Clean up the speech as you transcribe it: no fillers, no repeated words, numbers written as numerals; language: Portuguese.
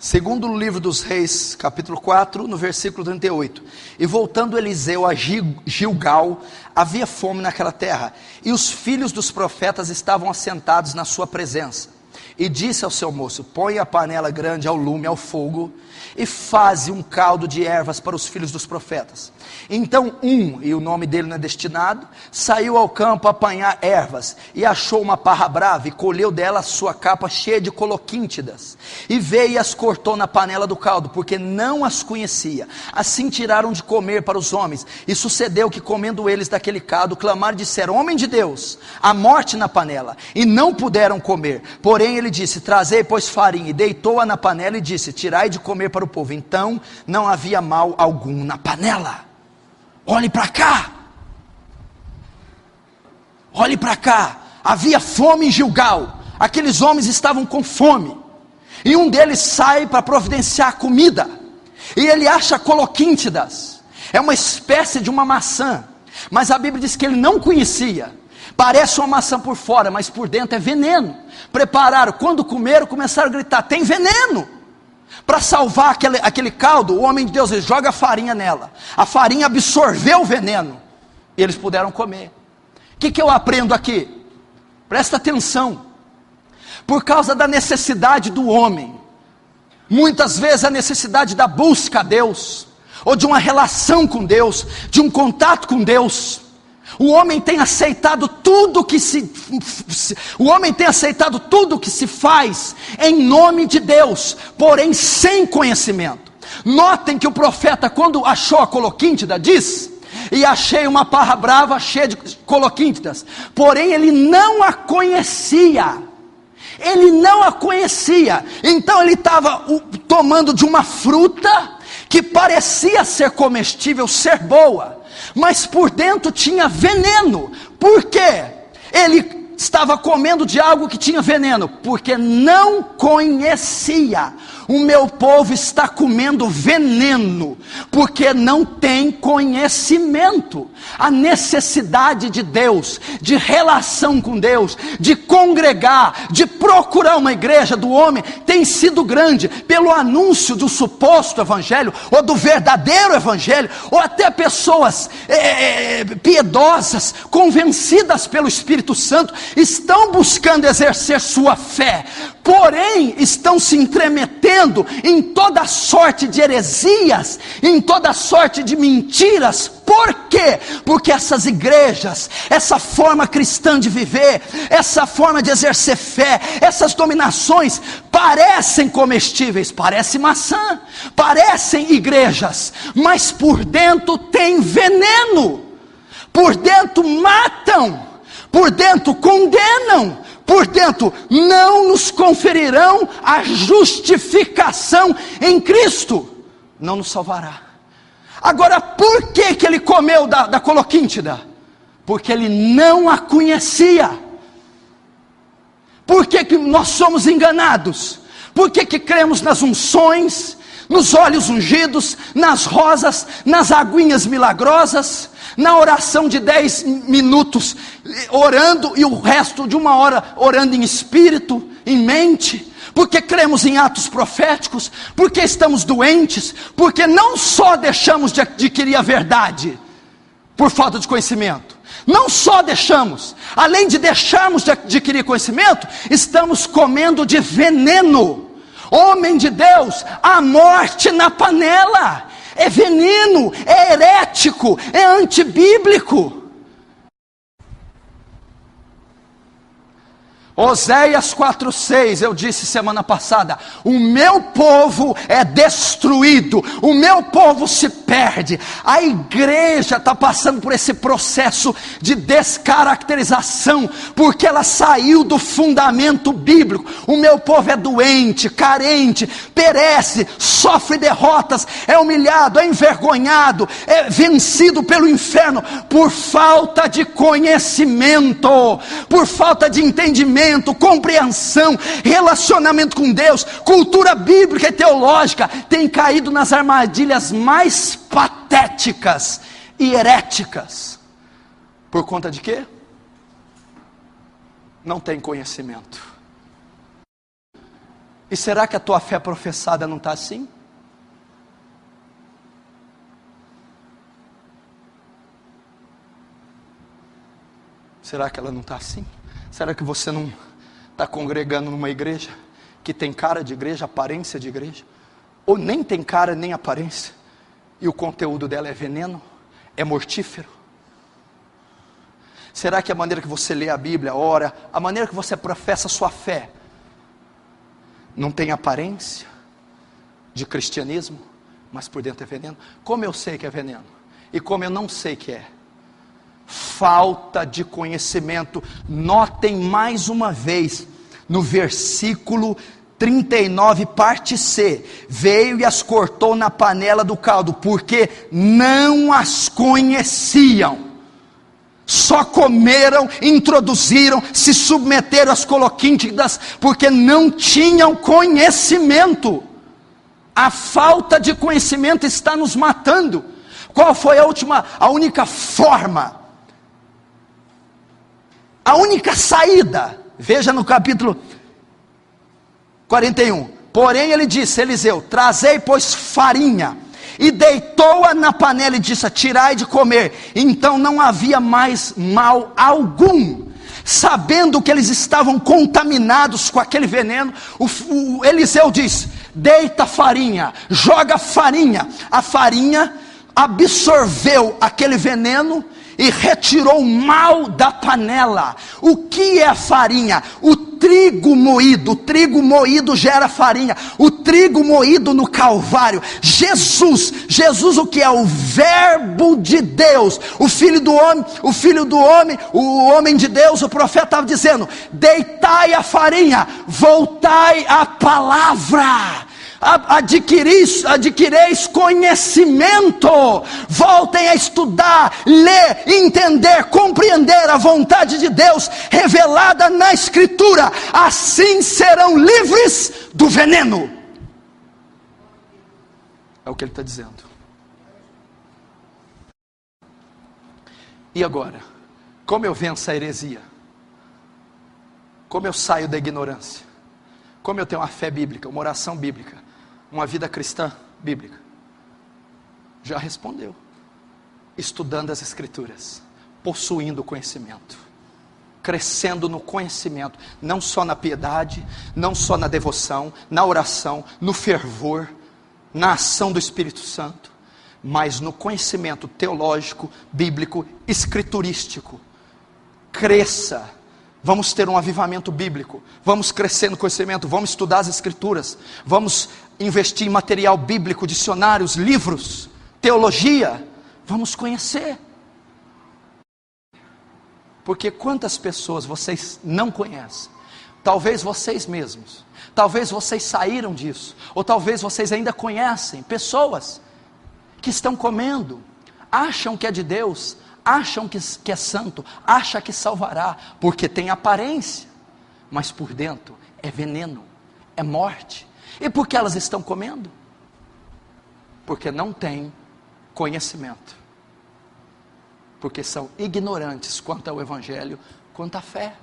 Segundo o livro dos Reis, capítulo 4, no versículo 38. E voltando Eliseu a Gilgal, havia fome naquela terra, e os filhos dos profetas estavam assentados na sua presença. E disse ao seu moço: põe a panela grande ao lume, ao fogo, e faze um caldo de ervas para os filhos dos profetas. Então e o nome dele não é destinado, saiu ao campo a apanhar ervas, e achou uma parra brava, e colheu dela a sua capa cheia de coloquíntidas, e veio e as cortou na panela do caldo, porque não as conhecia. Assim tiraram de comer para os homens, e sucedeu que, comendo eles daquele caldo, clamaram e disseram: homem de Deus, há morte na panela, e não puderam comer. Porém ele disse: trazei pois farinha, e deitou-a na panela, e disse: tirai de comer para o povo. Então não havia mal algum na panela. Olhe para cá, olhe para cá, havia fome em Gilgal, aqueles homens estavam com fome, e um deles sai para providenciar comida, e ele acha coloquíntidas, é uma espécie de uma maçã, mas a Bíblia diz que ele não conhecia. Parece uma maçã por fora, mas por dentro é veneno. Prepararam, quando comeram, começaram a gritar: tem veneno! Para salvar aquele caldo, o homem de Deus, ele joga a farinha nela, a farinha absorveu o veneno, e eles puderam comer. O que eu aprendo aqui? Presta atenção. Por causa da necessidade do homem, muitas vezes a necessidade da busca a Deus, ou de uma relação com Deus, de um contato com Deus, o homem tem aceitado tudo que se faz em nome de Deus, porém sem conhecimento. Notem que o profeta, quando achou a coloquíntida, diz: e achei uma parra brava cheia de coloquíntidas, porém ele não a conhecia. Ele não a conhecia. Então ele estava tomando de uma fruta que parecia ser comestível, ser boa, mas por dentro tinha veneno. Por quê? Ele estava comendo de algo que tinha veneno, porque não conhecia. O meu povo está comendo veneno, porque não tem conhecimento. A necessidade de Deus, de relação com Deus, de congregar, de procurar uma igreja do homem, tem sido grande, pelo anúncio do suposto evangelho, ou do verdadeiro evangelho, ou até pessoas piedosas, convencidas pelo Espírito Santo, estão buscando exercer sua fé, porém estão se intrometendo em toda sorte de heresias, em toda sorte de mentiras. Por quê? Porque essas igrejas, essa forma cristã de viver, essa forma de exercer fé, essas dominações parecem comestíveis, parece maçã, parecem igrejas, mas por dentro tem veneno, por dentro matam, por dentro condenam, por dentro não nos conferirão a justificação em Cristo, não nos salvará. Agora, por que ele comeu da coloquíntida? Porque ele não a conhecia. Por que nós somos enganados? Por que cremos nas unções, nos óleos ungidos, nas rosas, nas aguinhas milagrosas, na oração de 10 minutos orando, e o resto de 1 hora orando em espírito, em mente? Porque cremos em atos proféticos? Porque estamos doentes? Porque não só deixamos de adquirir a verdade por falta de conhecimento, não só deixamos, além de deixarmos de adquirir conhecimento, estamos comendo de veneno. Homem de Deus, a morte na panela é veneno, é herético, é antibíblico. Oséias 4:6, eu disse semana passada: o meu povo é destruído, o meu povo se perde. A igreja está passando por esse processo de descaracterização, porque ela saiu do fundamento bíblico. O meu povo é doente, carente, perece, sofre derrotas, é humilhado, é envergonhado, é vencido pelo inferno, por falta de conhecimento, por falta de entendimento, compreensão, relacionamento com Deus, cultura bíblica e teológica, tem caído nas armadilhas mais patéticas e heréticas. Por conta de quê? Não tem conhecimento. E será que a tua fé professada não está assim? Será que ela não está assim? Será que você não está congregando numa igreja que tem cara de igreja, aparência de igreja? Ou nem tem cara nem aparência, e o conteúdo dela é veneno, é mortífero? Será que a maneira que você lê a Bíblia, ora, a maneira que você professa a sua fé, não tem aparência de cristianismo, mas por dentro é veneno? Como eu sei que é veneno? E como eu não sei que é? Falta de conhecimento. Notem mais uma vez, no versículo 39, parte C: veio e as cortou na panela do caldo, porque não as conheciam. Só comeram, introduziram, se submeteram às coloquíntidas, porque não tinham conhecimento. A falta de conhecimento está nos matando. Qual foi a única forma? A única saída? Veja no capítulo 41. Porém ele disse, Eliseu: trazei pois farinha. E deitou-a na panela e disse: tirai de comer. Então não havia mais mal algum. Sabendo que eles estavam contaminados com aquele veneno, o Eliseu diz: deita farinha, joga farinha. A farinha absorveu aquele veneno e retirou o mal da panela. O que é a farinha? O trigo moído gera farinha. O trigo moído no Calvário. Jesus o que é? O verbo de Deus, o filho do homem, o homem de Deus. O profeta estava dizendo: deitai a farinha, voltai à palavra. Adquireis conhecimento, voltem a estudar, ler, entender, compreender a vontade de Deus revelada na Escritura, assim serão livres do veneno. É o que ele está dizendo. E agora, como eu venço a heresia? Como eu saio da ignorância? Como eu tenho uma fé bíblica, uma oração bíblica, uma vida cristã bíblica? Já respondeu: estudando as Escrituras, possuindo o conhecimento, crescendo no conhecimento, não só na piedade, não só na devoção, na oração, no fervor, na ação do Espírito Santo, mas no conhecimento teológico, bíblico, escriturístico. Cresça. Vamos ter um avivamento bíblico, vamos crescer no conhecimento, vamos estudar as Escrituras, vamos investir em material bíblico, dicionários, livros, teologia, vamos conhecer. Porque quantas pessoas vocês não conhecem? Talvez vocês mesmos, talvez vocês saíram disso, ou talvez vocês ainda conhecem pessoas que estão comendo, acham que é de Deus, acham que é santo, acham que salvará, porque tem aparência, mas por dentro é veneno, é morte. E por que elas estão comendo? Porque não têm conhecimento, porque são ignorantes quanto ao Evangelho, quanto à fé.